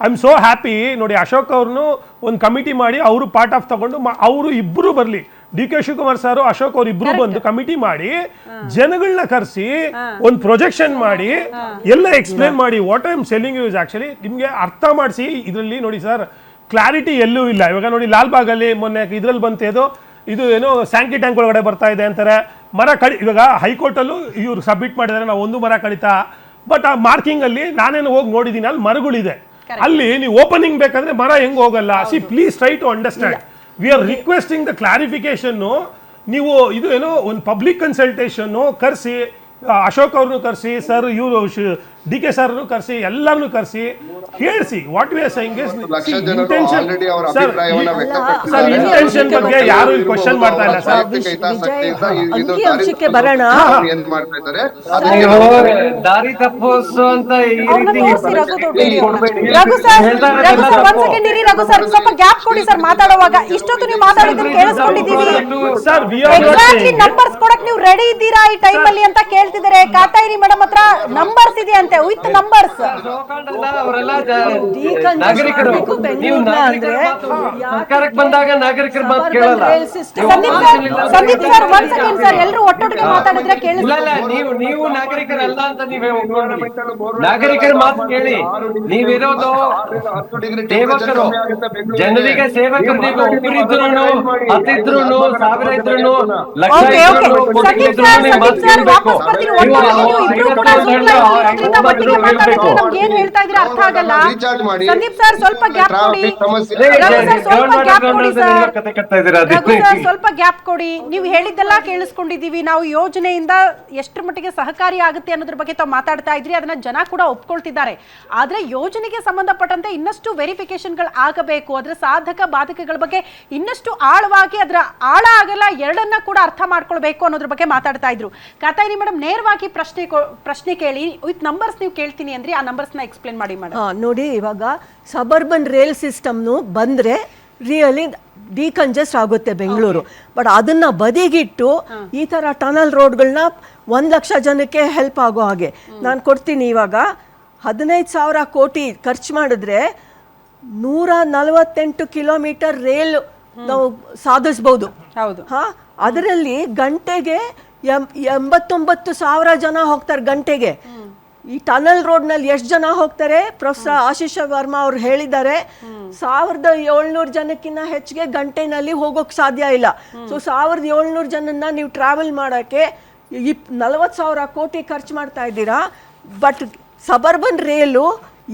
I am so happy. ನೋಡಿ, ಅಶೋಕ್ ಅವ್ರನ್ನು ಒಂದು ಕಮಿಟಿ ಮಾಡಿ ಅವರು ಪಾರ್ಟ್ ಆಫ್ ತಗೊಂಡು ಅವರು ಇಬ್ಬರು ಬರಲಿ, D K Shivakumar sir Ashok ಅವ್ರು ಇಬ್ರು ಬಂದು ಕಮಿಟಿ ಮಾಡಿ ಜನಗಳನ್ನ ಕರೆಸಿ ಒಂದು ಪ್ರೊಜೆಕ್ಷನ್ ಮಾಡಿ ಎಲ್ಲ ಎಕ್ಸ್ಪ್ಲೇನ್ ಮಾಡಿ what I am selling use actually ನಿಮ್ಗೆ ಅರ್ಥ ಮಾಡಿಸಿ. ಇದರಲ್ಲಿ ನೋಡಿ ಸರ್, ಕ್ಲಾರಿಟಿ ಎಲ್ಲೂ ಇಲ್ಲ. ಇವಾಗ ನೋಡಿ, ಲಾಲ್ಬಾಗಲ್ಲಿ ಮೊನ್ನೆ ಇದ್ರಲ್ಲಿ ಬಂತೇದು ಇದು ಏನೋ ಸ್ಯಾಂಕಿ ಟ್ಯಾಂಕ್ ಒಳಗಡೆ ಬರ್ತಾ ಇದೆ ಅಂತಾರೆ. ಮರ ಕಡಿ ಇವಾಗ ಹೈಕೋರ್ಟಲ್ಲೂ ಇವ್ರು ಸಬ್ಮಿಟ್ ಮಾಡಿದ್ದಾರೆ, ನಾವು ಒಂದು ಮರ ಕಡಿತಾ. ಬಟ್ ಆ ಮಾರ್ಕಿಂಗ್ ಅಲ್ಲಿ ನಾನೇನು ಹೋಗಿ ನೋಡಿದ್ದೀನಿ, ಅಲ್ಲಿ ಮರಗಳಿದೆ. ಅಲ್ಲಿ ನೀವು ಓಪನಿಂಗ್ ಬೇಕಾದ್ರೆ ಮರ ಹೆಂಗ್ ಹೋಗಲ್ಲ. See please try to understand. We are requesting the clarification. ನೀವು ಇದು ಏನೋ ಒಂದು ಪಬ್ಲಿಕ್ ಕನ್ಸಲ್ಟೇಷನ್ ಕರೆಸಿ, ಅಶೋಕ್ ಅವ್ರನ್ನು ಕರೆಸಿ, ಸರ್ ಇವರು ಡಿ ಕೆ ಸರ್ ಕರೆಸಿ, ಎಲ್ಲರನ್ನು ಕರೆಸಿ ಹೇಳಿಸಿ what we are saying is intention. Sir intention ಬಗ್ಗೆ ಯಾರು ಕ್ವಶನ್ ಮಾಡ್ತಾ ಇಲ್ಲ ಸರ್. ಅಂಕಿಅಂಶಕ್ಕೆ ಬರೋಣ. ದಾರಿ ತಪ್ಪಿಸು ಅಂತ ಈ ರೀತಿ ರಘು ಸರ್ ಒಂದ್ ಸೆಕೆಂಡ್ ಇರಿ. ರಘು ಸರ್ ಸ್ವಲ್ಪ ಗ್ಯಾಪ್ ಕೊಡಿ ಸರ್ ಮಾತಾಡುವಾಗ. ಇಷ್ಟೊತ್ತು ನೀವು ಮಾತಾಡಿದ್ರೆ ಕೇಳಿಸ್ಕೊಂಡಿದ್ದೀವಿ. ಎಕ್ಸಾಕ್ಟ್ಲಿ ನಂಬರ್ಸ್ ಕೊಡಕ್ ನೀವು ರೆಡಿ ಇದ್ದೀರಾ ಈ ಟೈಮ್ ಅಲ್ಲಿ ಅಂತ ಕೇಳ್ತಿದ್ದಾರೆ. ಕಾತಾಯಿರಿ ಮೇಡಮ್ ಹತ್ರ ನಂಬರ್ಸ್ ಇದೆ ಅಂತೆ, ವಿತ್ ನಂಬರ್ಸ್. ನಾಗರಿಕರು ನೀವು ಸರ್ಕಾರಕ್ಕೆ ಬಂದಾಗ ನಾಗರಿಕರ ಮಾತು ಕೇಳಲ್ಲ. ಸಂದೀಪ್ ಸರ್ ಒಂದ್ ಸೆಕೆಂಡ್ ಸರ್, ಎಲ್ಲರೂ ಒಟ್ಟೊಟ್ಟಿಗೆ ಮಾತಾಡಿದ್ರೆ ಕೇಳಿಸ್ಕೊಳ್ಳಿ. ನೀವು ನಾಗರಿಕರಲ್ಲ ಅಂತ ನೀವೇ ಒಪ್ಕೊಂಡ್ರಿ. ನಾಗರಿಕರ ಮಾತು ಕೇಳಿ. ನೀವಿರೋದು ಸೇವಕರು, ಜನರಿಗೆ ಸೇವಕರು. ನೀವು ಒಬ್ಬರಿದ್ರು, ಹತ್ತಿದ್ರು, ಸಾವಿರ ಇದ್ರು, ಲಕ್ಷ ಇದ್ರು, ಕೋಟಿ ಇದ್ರು ನೀವು ಮಾತು ಕೇಳಬೇಕು. ಏನ್ ಹೇಳ್ತಾ ಇದ್ರೆ ಅರ್ಥ ಆಗಲ್ಲ. ಸಂದೀಪ್ ಸರ್ ಸ್ವಲ್ಪ ಗ್ಯಾಪ್ ಕೊಡಿ. ಸ್ವಲ್ಪ ಗ್ಯಾಪ್ ಕೊಡಿ. ನೀವು ಹೇಳಿದ್ದೆಲ್ಲ ಕೇಳಿಸ್ಕೊಂಡಿದೀವಿ. ನಾವು ಯೋಜನೆಯಿಂದ ಎಷ್ಟರ ಮಟ್ಟಿಗೆ ಸಹಕಾರಿ ಆಗುತ್ತೆ ಅನ್ನೋದ್ರ ಬಗ್ಗೆ ತಾವು ಮಾತಾಡ್ತಾ ಇದ್ರಿ. ಅದನ್ನ ಜನ ಕೂಡ ಒಪ್ಕೊಳ್ತಿದ್ದಾರೆ. ಆದ್ರೆ ಯೋಜನೆಗೆ ಸಂಬಂಧಪಟ್ಟಂತೆ ಇನ್ನಷ್ಟು ವೆರಿಫಿಕೇಶನ್ಗಳು ಆಗಬೇಕು. ಅದರ ಸಾಧಕ ಬಾಧಕಗಳ ಬಗ್ಗೆ ಇನ್ನಷ್ಟು ಆಳವಾಗಿ, ಅದರ ಆಳ ಆಗಲ್ಲ, ಎರಡನ್ನ ಕೂಡ ಅರ್ಥ ಮಾಡ್ಕೊಳ್ಬೇಕು ಅನ್ನೋದ್ರ ಬಗ್ಗೆ ಮಾತಾಡ್ತಾ ಇದ್ರು. ಕಾತಾಯಿನಿ ಮೇಡಮ್ ನೇರವಾಗಿ ಪ್ರಶ್ನೆ ಕೇಳಿ, ವಿತ್ ನಂಬರ್ಸ್ ನೀವು ಕೇಳ್ತೀನಿ ಅಂದ್ರೆ ಆ ನಂಬರ್ಸ್ ನ ಎಕ್ಸ್ಪ್ಲೇನ್ ಮಾಡಿ ಮೇಡಮ್. ನೋಡಿ, ಇವಾಗ ಸಬರ್ಬನ್ ರೈಲ್ ಸಿಸ್ಟಮ್ನು ಬಂದ್ರೆ ರಿಯಲಿ ಡಿಕಂಜೆಸ್ಟ್ ಆಗುತ್ತೆ ಬೆಂಗಳೂರು. ಬಟ್ ಅದನ್ನ ಬದಿಗಿಟ್ಟು ಈ ತರ ಟನಲ್ ರೋಡ್ಗಳನ್ನ 1,00,000 ಜನಕ್ಕೆ ಹೆಲ್ಪ್ ಆಗೋ ಹಾಗೆ ನಾನು ಕೊಡ್ತೀನಿ. ಇವಾಗ 15,000 ಕೋಟಿ ಖರ್ಚು ಮಾಡಿದ್ರೆ 148 ಕಿಲೋಮೀಟರ್ ರೈಲ್ ನಾವು ಸಾಧಿಸ್ಬೋದು. ಹಾ, ಅದರಲ್ಲಿ ಗಂಟೆಗೆ 89,000 ಜನ ಹೋಗ್ತಾರೆ ಗಂಟೆಗೆ. ಈ ಟನಲ್ ರೋಡ್ ನಲ್ಲಿ ಎಷ್ಟು ಜನ ಹೋಗ್ತಾರೆ? ಪ್ರೊಫೆಸರ್ ಆಶೀಶ್ ವರ್ಮಾ ಅವ್ರು ಹೇಳಿದ್ದಾರೆ 1,700 ಜನಕ್ಕಿಂತ ಹೆಚ್ಚಿಗೆ ಗಂಟೆನಲ್ಲಿ ಹೋಗೋಕ್ ಸಾಧ್ಯ ಇಲ್ಲ. ಸೊ 1,700 ಜನನ್ನ ನೀವು ಟ್ರಾವೆಲ್ ಮಾಡಕ್ಕೆ 40,000 ಕೋಟಿ ಖರ್ಚು ಮಾಡ್ತಾ ಇದ್ದೀರಾ. ಬಟ್ ಸಬರ್ಬನ್ ರೈಲು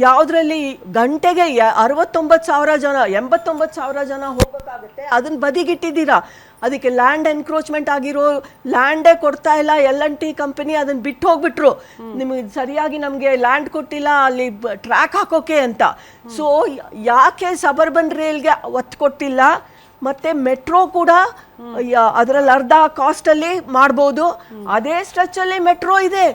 ಯಾವುದ್ರಲ್ಲಿ ಗಂಟೆಗೆ 69,000 ಜನ 89,000 ಜನ ಹೋಗೋಕ್ಕಾಗುತ್ತೆ, ಅದನ್ನ ಬದಿಗಿಟ್ಟಿದ್ದೀರಾ. ಅದಕ್ಕೆ ಲ್ಯಾಂಡ್ ಎನ್ಕ್ರೋಚ್ಮೆಂಟ್ ಆಗಿರೋ ಲ್ಯಾಂಡೇ ಕೊಡ್ತಾ ಇಲ್ಲ. L&T ಕಂಪನಿ ಅದನ್ನ ಬಿಟ್ಟು ಹೋಗ್ಬಿಟ್ರು. ನಿಮಗೆ ಸರಿಯಾಗಿ ನಮಗೆ ಲ್ಯಾಂಡ್ ಕೊಟ್ಟಿಲ್ಲ ಅಲ್ಲಿ ಟ್ರ್ಯಾಕ್ ಹಾಕೋಕೆ ಅಂತ. ಸೊ ಯಾಕೆ ಸಬರ್ಬನ್ ರೈಲ್ಗೆ ಒತ್ತು ಕೊಟ್ಟಿಲ್ಲ? ಮತ್ತೆ ಮೆಟ್ರೋ ಕೂಡ ಅದರಲ್ಲಿ ಅರ್ಧ ಕಾಸ್ಟಲ್ಲಿ ಮಾಡ್ಬೋದು. ಅದೇ ಸ್ಟ್ರೆಚಲ್ಲಿ ಮೆಟ್ರೋ ಇದೆ.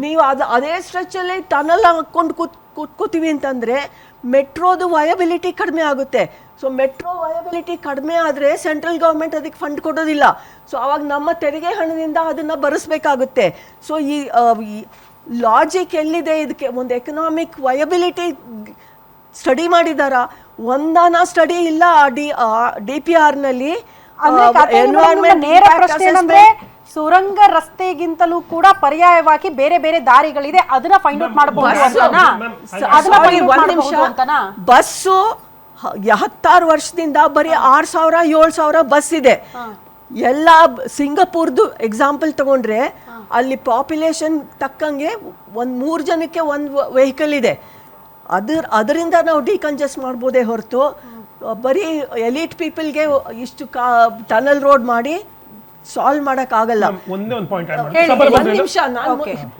ನೀವು ಅದೇ ಸ್ಟ್ರೆಚಲ್ಲಿ ಟನಲ್ ಹಾಕೊಂಡು ಕೂತ್ಕೋತೀವಿ ಅಂತಂದ್ರೆ ಮೆಟ್ರೋದು ವಯಬಿಲಿಟಿ ಕಡಿಮೆ ಆಗುತ್ತೆ. ಸೊ ಮೆಟ್ರೋ ವಯಬಿಲಿಟಿ ಕಡಿಮೆ ಆದರೆ ಸೆಂಟ್ರಲ್ ಗೌರ್ಮೆಂಟ್ ಅದಕ್ಕೆ ಫಂಡ್ ಕೊಡೋದಿಲ್ಲ. ಸೊ ಅವಾಗ ನಮ್ಮ ತೆರಿಗೆ ಹಣದಿಂದ ಅದನ್ನು ಭರಿಸ್ಬೇಕಾಗುತ್ತೆ. ಸೊ ಈ ಲಾಜಿಕ್ ಎಲ್ಲಿದೆ? ಇದಕ್ಕೆ ಒಂದು ಎಕನಾಮಿಕ್ ವಯಬಿಲಿಟಿ ಸ್ಟಡಿ ಮಾಡಿದಾರ? ಒಂದಾನ ಸ್ಟಡಿ ಇಲ್ಲ DPR ನಲ್ಲಿ. ನೇರ ಪ್ರಶ್ನೆ ಏನಂದ್ರೆ ಸುರಂಗ ರಸ್ತೆಗಿಂತಲೂ ಕೂಡ ಪರ್ಯಾಯವಾಗಿ ಬೇರೆ ಬೇರೆ ದಾರಿಗಳಿದೆ, ಅದನ್ನ ಫೈಂಡ್ ಔಟ್ ಮಾಡಬಹುದು. ಬಸ್ಸು 16 ವರ್ಷದಿಂದ ಬರೀ 6,000-7,000 ಬಸ್ ಇದೆ. ಎಲ್ಲ ಸಿಂಗಪುರ್ದು ಎಕ್ಸಾಂಪಲ್ ತಗೊಂಡ್ರೆ ಅಲ್ಲಿ ಪಾಪ್ಯುಲೇಷನ್ ತಕ್ಕಂಗೆ 3 ಜನಕ್ಕೆ 1 ವೆಹಿಕಲ್ ಇದೆ. ಅದರಿಂದ ನಾವು ಡಿಕಂಜೆಸ್ಟ್ ಮಾಡ್ಬೋದೇ ಹೊರತು ಬರೀ ಎಲೀಟ್ ಪೀಪಲ್ಗೆ ಇಷ್ಟು ಟನಲ್ ರೋಡ್ ಮಾಡಿ ಸಾಲ್ವ್ ಮಾಡಕ್ ಆಗಲ್ಲ. ಒಂದೇ ಒಂದು ಪಾಯಿಂಟ್